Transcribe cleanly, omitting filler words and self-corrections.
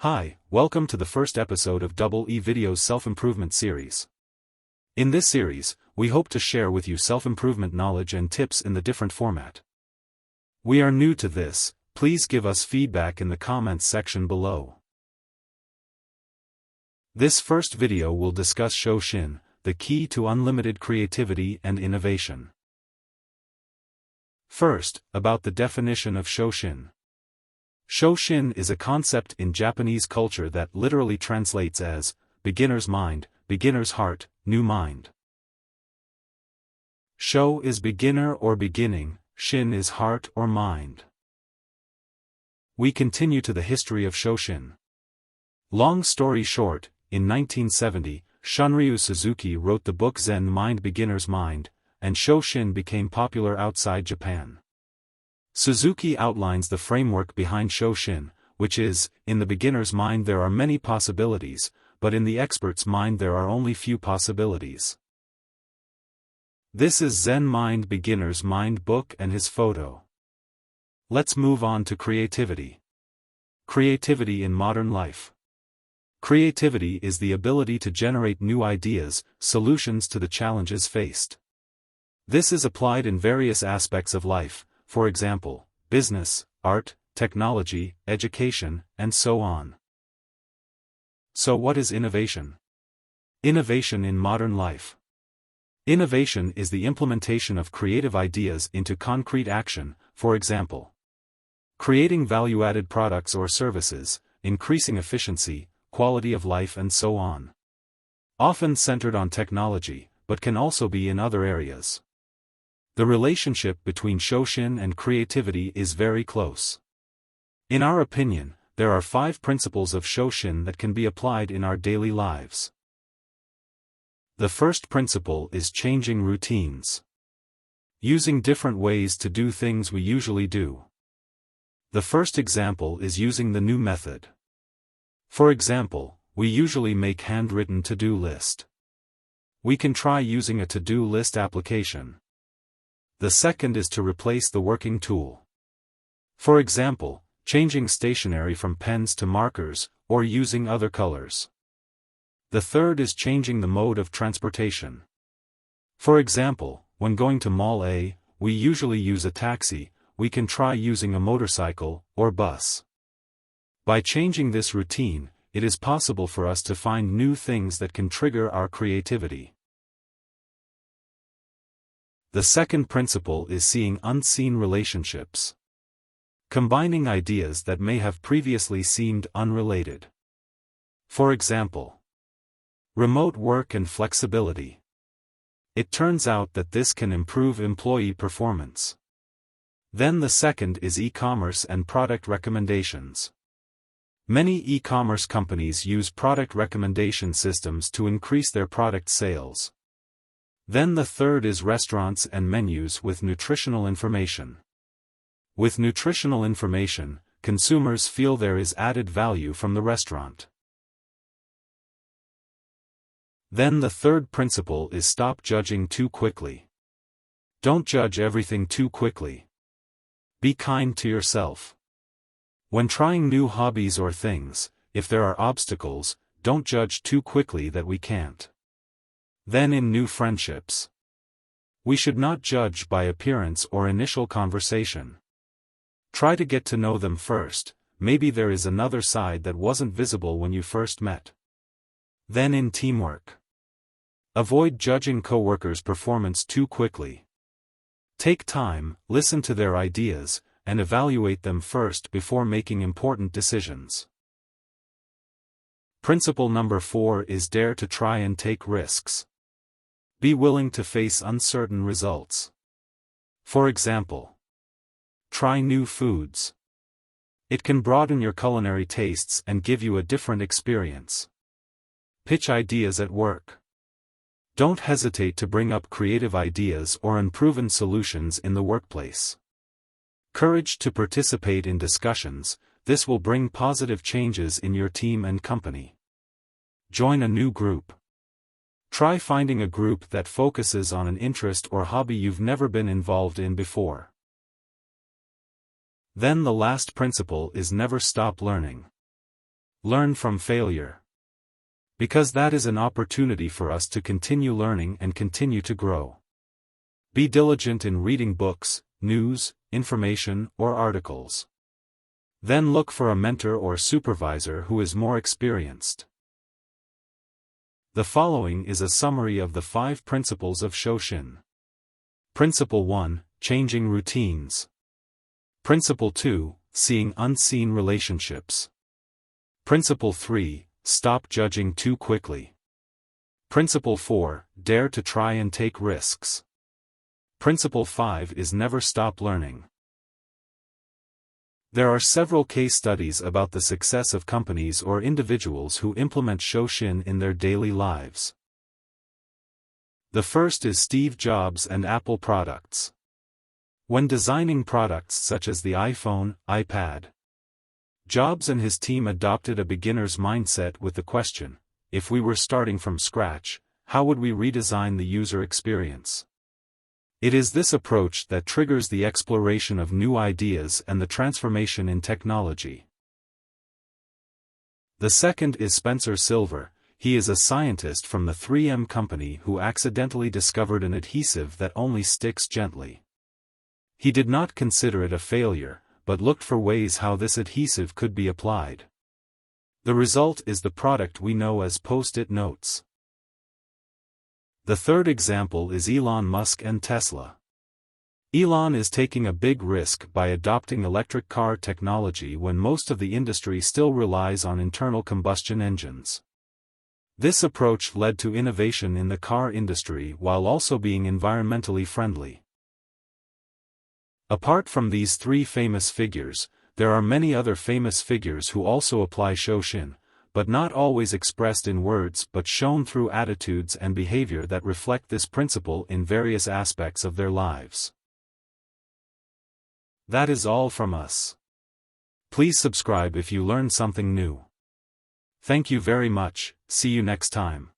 Hi, welcome to the first episode of doubleEvidio's self-improvement series. In this series, we hope to share with you self-improvement knowledge and tips in the different format. We are new to this, please give us feedback in the comments section below. This first video will discuss Shoshin, the key to unlimited creativity and innovation. First, about the definition of Shoshin. Shoshin is a concept in Japanese culture that literally translates as beginner's mind, beginner's heart, new mind. Sho is beginner or beginning, shin is heart or mind. We continue to the history of Shoshin. Long story short, in 1970, Shunryu Suzuki wrote the book Zen Mind Beginner's Mind, and Shoshin became popular outside Japan. Suzuki outlines the framework behind Shoshin, which is, in the beginner's mind there are many possibilities, but in the expert's mind there are only few possibilities. This is Zen Mind Beginner's Mind book and his photo. Let's move on to creativity. Creativity in modern life. Creativity is the ability to generate new ideas, solutions to the challenges faced. This is applied in various aspects of life, for example, business, art, technology, education, and so on. So what is innovation? Innovation in modern life. Innovation is the implementation of creative ideas into concrete action, for example, creating value-added products or services, increasing efficiency, quality of life and so on. Often centered on technology, but can also be in other areas. The relationship between Shoshin and creativity is very close. In our opinion, there are 5 principles of Shoshin that can be applied in our daily lives. The first principle is changing routines. Using different ways to do things we usually do. The first example is using the new method. For example, we usually make handwritten to-do list. We can try using a to-do list application. The second is to replace the working tool. For example, changing stationery from pens to markers, or using other colors. The third is changing the mode of transportation. For example, when going to Mall A, we usually use a taxi, we can try using a motorcycle, or bus. By changing this routine, it is possible for us to find new things that can trigger our creativity. The second principle is seeing unseen relationships. Combining ideas that may have previously seemed unrelated. For example, remote work and flexibility. It turns out that this can improve employee performance. Then the second is e-commerce and product recommendations. Many e-commerce companies use product recommendation systems to increase their product sales. Then the third is restaurants and menus with nutritional information. With nutritional information, consumers feel there is added value from the restaurant. Then the third principle is stop judging too quickly. Don't judge everything too quickly. Be kind to yourself. When trying new hobbies or things, if there are obstacles, don't judge too quickly that we can't. Then in new friendships, we should not judge by appearance or initial conversation. Try to get to know them first, maybe there is another side that wasn't visible when you first met. Then in teamwork, avoid judging coworkers' performance too quickly. Take time, listen to their ideas, and evaluate them first before making important decisions. Principle number 4 is dare to try and take risks. Be willing to face uncertain results. For example, try new foods. It can broaden your culinary tastes and give you a different experience. Pitch ideas at work. Don't hesitate to bring up creative ideas or unproven solutions in the workplace. Courage to participate in discussions, this will bring positive changes in your team and company. Join a new group. Try finding a group that focuses on an interest or hobby you've never been involved in before. Then the last principle is never stop learning. Learn from failure. Because that is an opportunity for us to continue learning and continue to grow. Be diligent in reading books, news, information, or articles. Then look for a mentor or supervisor who is more experienced. The following is a summary of the 5 principles of Shoshin. Principle 1, Changing routines. Principle 2, Seeing unseen relationships. Principle 3, Stop judging too quickly. Principle 4, Dare to try and take risks. Principle 5 is Never stop learning. There are several case studies about the success of companies or individuals who implement Shoshin in their daily lives. The first is Steve Jobs and Apple products. When designing products such as the iPhone, iPad, Jobs and his team adopted a beginner's mindset with the question, if we were starting from scratch, how would we redesign the user experience? It is this approach that triggers the exploration of new ideas and the transformation in technology. The second is Spencer Silver. He is a scientist from the 3M company who accidentally discovered an adhesive that only sticks gently. He did not consider it a failure, but looked for ways how this adhesive could be applied. The result is the product we know as Post-it notes. The third example is Elon Musk and Tesla. Elon is taking a big risk by adopting electric car technology when most of the industry still relies on internal combustion engines. This approach led to innovation in the car industry while also being environmentally friendly. Apart from these 3 famous figures, there are many other famous figures who also apply Shoshin, but not always expressed in words but shown through attitudes and behavior that reflect this principle in various aspects of their lives. That is all from us. Please subscribe if you learned something new. Thank you very much, see you next time.